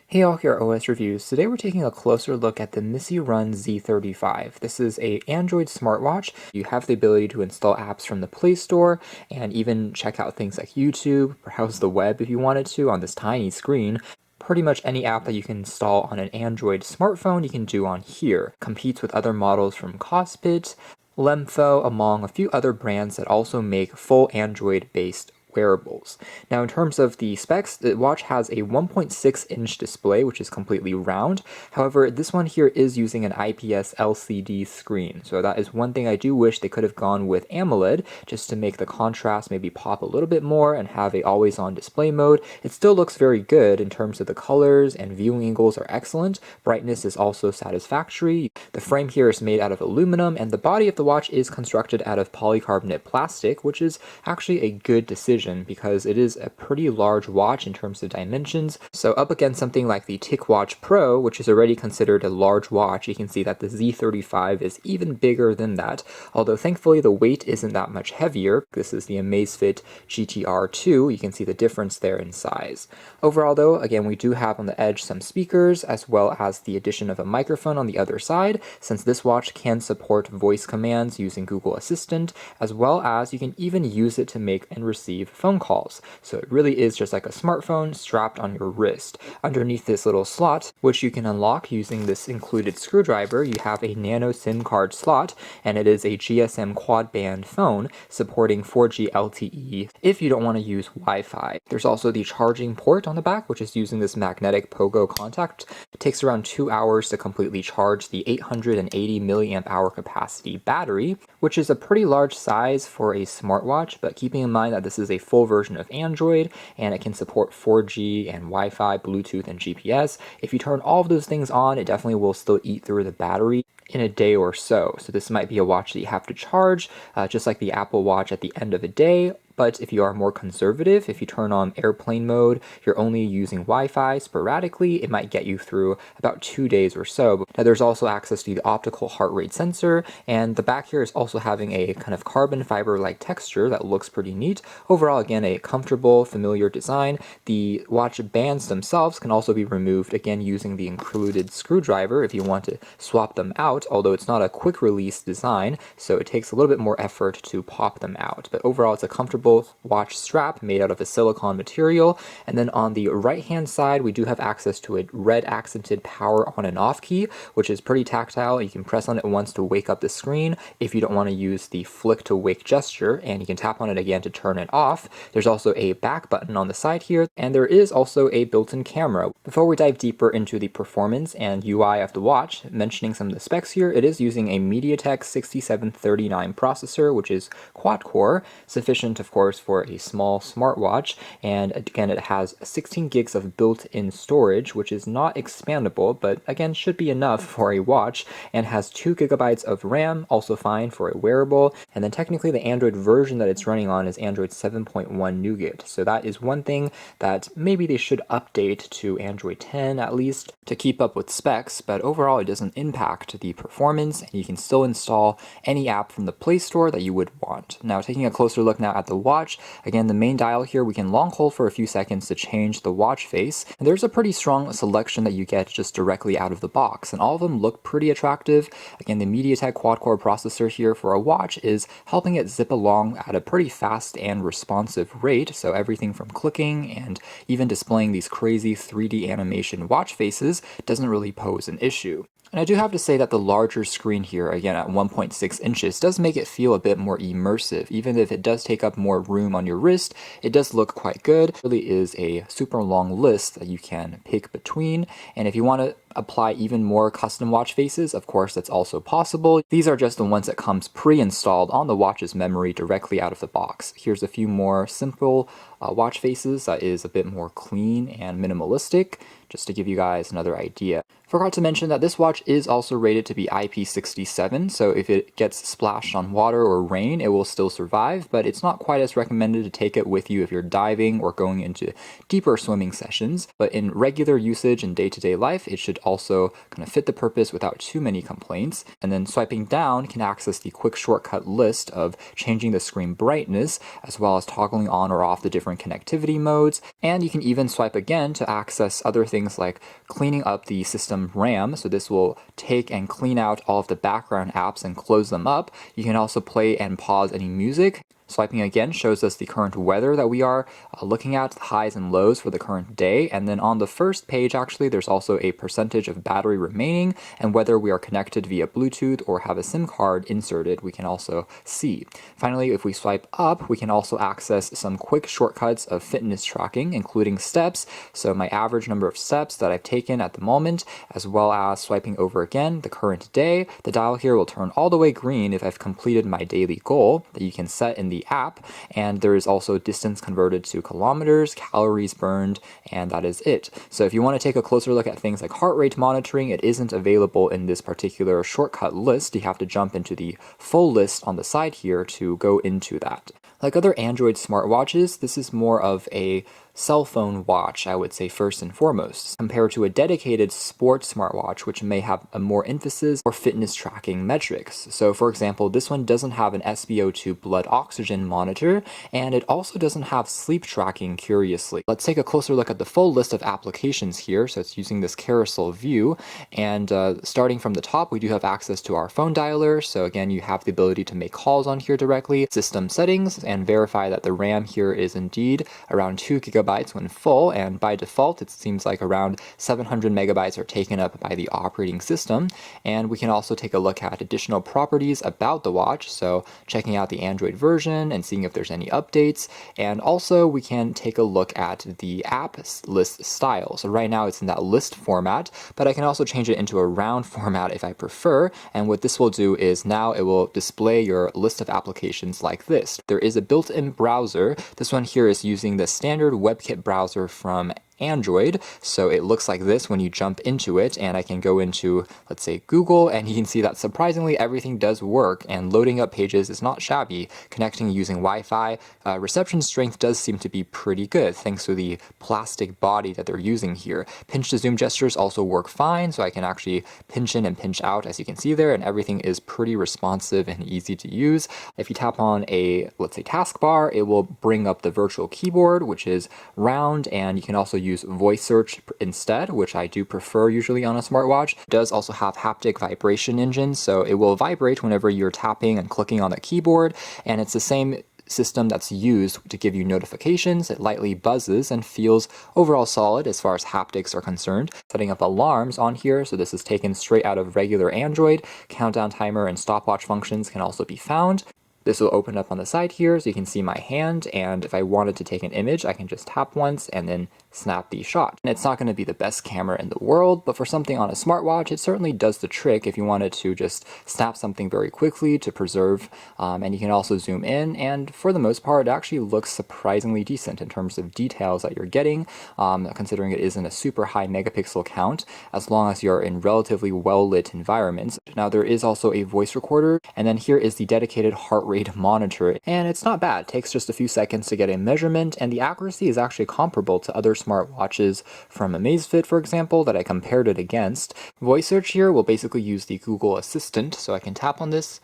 Hey all, here at OS Reviews. Today we're taking a closer look at the Misirun Z35. This is a Android smartwatch. You have the ability to install apps from the Play Store and even check out things like YouTube, browse the web if you wanted to on this tiny screen. Pretty much any app that you can install on an Android smartphone you can do on here. Competes with other models from Cospit, Lemfo, among a few other brands that also make full Android-based wearables. Now, in terms of the specs, the watch has a 1.6-inch display, which is completely round. However, this one here is using an IPS LCD screen, so that is one thing I do wish they could have gone with AMOLED, just to make the contrast maybe pop a little bit more and have a always-on display mode. It still looks very good in terms of the colors, and viewing angles are excellent. Brightness is also satisfactory. The frame here is made out of aluminum, and the body of the watch is constructed out of polycarbonate plastic, which is actually a good decision because it is a pretty large watch in terms of dimensions. So up against something like the TicWatch Pro, which is already considered a large watch, you can see that the Z35 is even bigger than that, although thankfully the weight isn't that much heavier. This is the Amazfit GTR2. You can see the difference there in size. Overall though, again, we do have on the edge some speakers as well as the addition of a microphone on the other side, since this watch can support voice commands using Google Assistant, as well as you can even use it to make and receive phone calls. So it really is just like a smartphone strapped on your wrist. Underneath this little slot, which you can unlock using this included screwdriver, you have a nano SIM card slot, and it is a GSM quad band phone supporting 4G LTE if you don't want to use Wi-Fi. There's also the charging port on the back, which is using this magnetic pogo contact. It takes around 2 hours to completely charge the 880 milliamp hour capacity battery, which is a pretty large size for a smartwatch, but keeping in mind that this is a full version of Android and it can support 4G and Wi-Fi, Bluetooth, and GPS. If you turn all of those things on, it definitely will still eat through the battery in a day or so. So this might be a watch that you have to charge, just like the Apple Watch at the end of a day. But if you are more conservative, if you turn on airplane mode, you're only using Wi-Fi sporadically, it might get you through about 2 days or so. Now there's also access to the optical heart rate sensor, and the back here is also having a kind of carbon fiber-like texture that looks pretty neat. Overall, again, a comfortable, familiar design. The watch bands themselves can also be removed, again, using the included screwdriver if you want to swap them out, although it's not a quick release design, so it takes a little bit more effort to pop them out. But overall, it's a comfortable watch strap made out of a silicone material. And then on the right hand side, we do have access to a red accented power on and off key, which is pretty tactile. You can press on it once to wake up the screen if you don't want to use the flick to wake gesture, and you can tap on it again to turn it off. There's also a back button on the side here, and there is also a built-in camera. Before we dive deeper into the performance and UI of the watch, mentioning some of the specs here, it is using a MediaTek 6739 processor, which is quad-core, sufficient of course for a small smartwatch, and again it has 16 gigs of built-in storage, which is not expandable, but again should be enough for a watch, and has 2 gigabytes of RAM, also fine for a wearable. And then technically the Android version that it's running on is Android 7.1 Nougat, so that is one thing that maybe they should update to Android 10 at least to keep up with specs, but overall it doesn't impact the performance, and you can still install any app from the Play Store that you would want. Now, taking a closer look now at the watch, again, the main dial here, we can long hold for a few seconds to change the watch face, and there's a pretty strong selection that you get just directly out of the box, and all of them look pretty attractive. Again, the MediaTek quad-core processor here for a watch is helping it zip along at a pretty fast and responsive rate, so everything from clicking and even displaying these crazy 3D animation watch faces doesn't really pose an issue. And I do have to say that the larger screen here, again at 1.6 inches, does make it feel a bit more immersive. Even if it does take up more room on your wrist, it does look quite good. It really is a super long list that you can pick between, and if you want to apply even more custom watch faces, of course that's also possible. These are just the ones that comes pre-installed on the watch's memory directly out of the box. Here's a few more simple watch faces that is a bit more clean and minimalistic, just to give you guys another idea. Forgot to mention that this watch is also rated to be IP67, so if it gets splashed on water or rain, it will still survive, but it's not quite as recommended to take it with you if you're diving or going into deeper swimming sessions. But in regular usage in day-to-day life, it should also kind of fit the purpose without too many complaints. And then swiping down can access the quick shortcut list of changing the screen brightness, as well as toggling on or off the different connectivity modes. And you can even swipe again to access other things like cleaning up the system RAM. So this will take and clean out all of the background apps and close them up. You can also play and pause any music. Swiping again shows us the current weather that we are looking at, highs and lows for the current day. And then on the first page, actually, there's also a percentage of battery remaining and whether we are connected via Bluetooth or have a SIM card inserted, we can also see. Finally, if we swipe up, we can also access some quick shortcuts of fitness tracking, including steps. So my average number of steps that I've taken at the moment, as well as swiping over again, the current day. The dial here will turn all the way green if I've completed my daily goal that you can set in the app, and there is also distance converted to kilometers, calories burned, and that is it. So if you want to take a closer look at things like heart rate monitoring, it isn't available in this particular shortcut list. You have to jump into the full list on the side here to go into that. Like other Android smartwatches, this is more of a cell phone watch, I would say, first and foremost, compared to a dedicated sports smartwatch, which may have a more emphasis or fitness tracking metrics. So for example, this one doesn't have an SpO2 blood oxygen monitor, and it also doesn't have sleep tracking, curiously. Let's take a closer look at the full list of applications here. So it's using this carousel view, and starting from the top, we do have access to our phone dialer. So again, you have the ability to make calls on here directly, system settings, and verify that the RAM here is indeed around 2 gigabytes when full, and by default it seems like around 700 megabytes are taken up by the operating system. And we can also take a look at additional properties about the watch, so checking out the Android version and seeing if there's any updates. And also we can take a look at the app list style. So right now it's in that list format, but I can also change it into a round format if I prefer. And what this will do is now it will display your list of applications like this. There is a built-in browser. This one here is using the standard WebKit browser from Android, so it looks like this when you jump into it, and I can go into, let's say, Google, and you can see that surprisingly everything does work, and loading up pages is not shabby. Connecting using Wi-Fi, reception strength does seem to be pretty good thanks to the plastic body that they're using here. Pinch to zoom gestures also work fine, so I can actually pinch in and pinch out, as you can see there, and everything is pretty responsive and easy to use. If you tap on a, let's say, taskbar, it will bring up the virtual keyboard, which is round, and you can also use voice search instead, which I do prefer usually on a smartwatch. It does also have haptic vibration engine, so it will vibrate whenever you're tapping and clicking on the keyboard, and it's the same system that's used to give you notifications. It lightly buzzes and feels overall solid as far as haptics are concerned. Setting up alarms on here, so this is taken straight out of regular Android. Countdown timer and stopwatch functions can also be found. This will open up on the side here so you can see my hand, and if I wanted to take an image, I can just tap once and then snap the shot. And it's not going to be the best camera in the world, but for something on a smartwatch, it certainly does the trick if you wanted to just snap something very quickly to preserve, and you can also zoom in, and for the most part, it actually looks surprisingly decent in terms of details that you're getting, considering it isn't a super high megapixel count, as long as you're in relatively well-lit environments. Now, there is also a voice recorder, and then here is the dedicated heart rate monitor, and it's not bad. It takes just a few seconds to get a measurement, and the accuracy is actually comparable to other smartwatches from Amazfit, for example, that I compared it against. Voice search here will basically use the Google Assistant, so I can tap on this,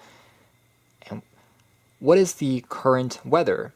and what is the current weather?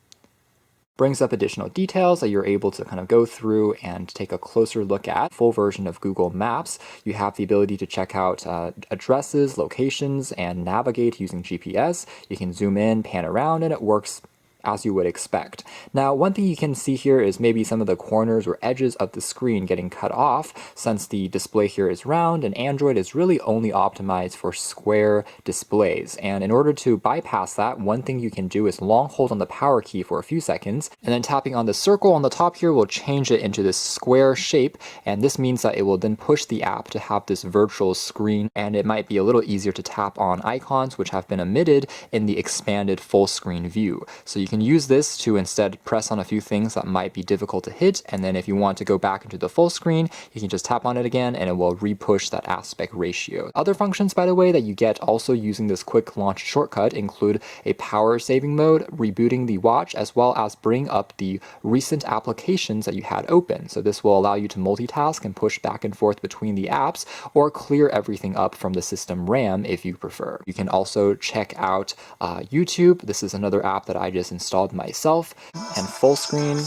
Brings up additional details that you're able to kind of go through and take a closer look at. Full version of Google Maps. You have the ability to check out addresses, locations, and navigate using GPS. You can zoom in, pan around, and it works as you would expect. Now, one thing you can see here is maybe some of the corners or edges of the screen getting cut off, since the display here is round and Android is really only optimized for square displays. And in order to bypass that, one thing you can do is long hold on the power key for a few seconds, and then tapping on the circle on the top here will change it into this square shape, and this means that it will then push the app to have this virtual screen, and it might be a little easier to tap on icons which have been omitted in the expanded full screen view. So you can can use this to instead press on a few things that might be difficult to hit, and then if you want to go back into the full screen, you can just tap on it again and it will re-push that aspect ratio. Other functions, by the way, that you get also using this quick launch shortcut include a power saving mode, rebooting the watch, as well as bring up the recent applications that you had open. So this will allow you to multitask and push back and forth between the apps, or clear everything up from the system RAM if you prefer. You can also check out YouTube. This is another app that I just installed myself, and full screen.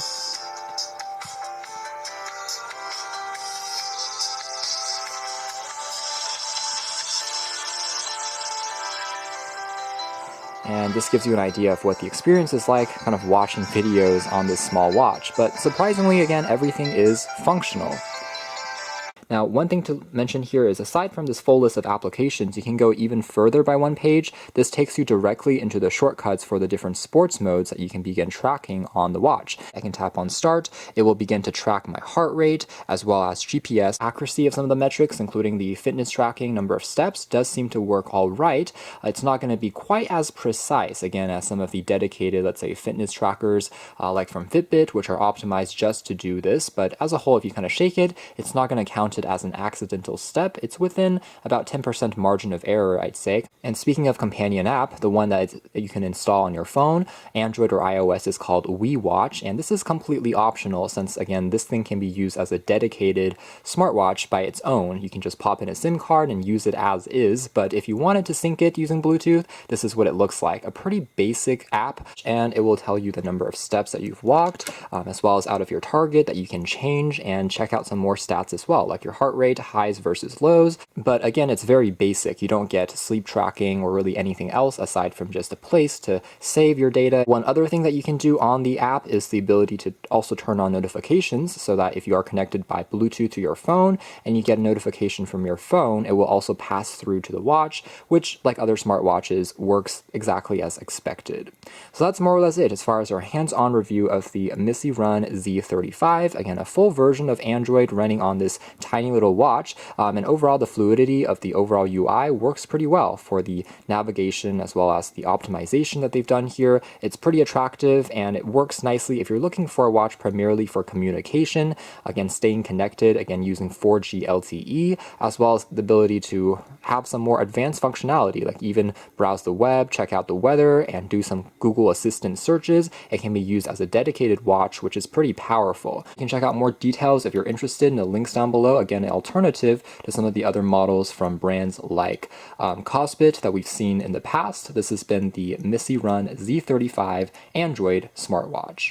And this gives you an idea of what the experience is like kind of watching videos on this small watch. But surprisingly, again, everything is functional. Now, one thing to mention here is aside from this full list of applications, you can go even further by one page. This takes you directly into the shortcuts for the different sports modes that you can begin tracking on the watch. I can tap on start. It will begin to track my heart rate, as well as GPS. Accuracy of some of the metrics, including the fitness tracking, number of steps, does seem to work all right. It's not going to be quite as precise, again, as some of the dedicated, let's say, fitness trackers, like from Fitbit, which are optimized just to do this. But as a whole, if you kind of shake it, it's not going to count it as an accidental step. It's within about 10% margin of error, I'd say. And speaking of companion app, the one that you can install on your phone, Android or iOS, is called WeWatch, and this is completely optional since, again, this thing can be used as a dedicated smartwatch by its own. You can just pop in a SIM card and use it as is, but if you wanted to sync it using Bluetooth, this is what it looks like. A pretty basic app, and it will tell you the number of steps that you've walked, as well as out of your target that you can change, and check out some more stats as well, like your heart rate, highs versus lows. But again, it's very basic. You don't get sleep tracking or really anything else aside from just a place to save your data. One other thing that you can do on the app is the ability to also turn on notifications, so that if you are connected by Bluetooth to your phone and you get a notification from your phone, it will also pass through to the watch, which, like other smartwatches, works exactly as expected. So that's more or less it as far as our hands-on review of the Misirun Z35. Again, a full version of Android running on this tiny little watch, and overall the fluidity of the overall UI works pretty well for the navigation as well as the optimization that they've done here. It's pretty attractive and it works nicely if you're looking for a watch primarily for communication, again staying connected, again using 4G LTE, as well as the ability to have some more advanced functionality, like even browse the web, check out the weather, and do some Google Assistant searches. It can be used as a dedicated watch, which is pretty powerful. You can check out more details if you're interested in the links down below. Again, an alternative to some of the other models from brands like Cosbit that we've seen in the past. This has been the Misirun Z35 Android smartwatch.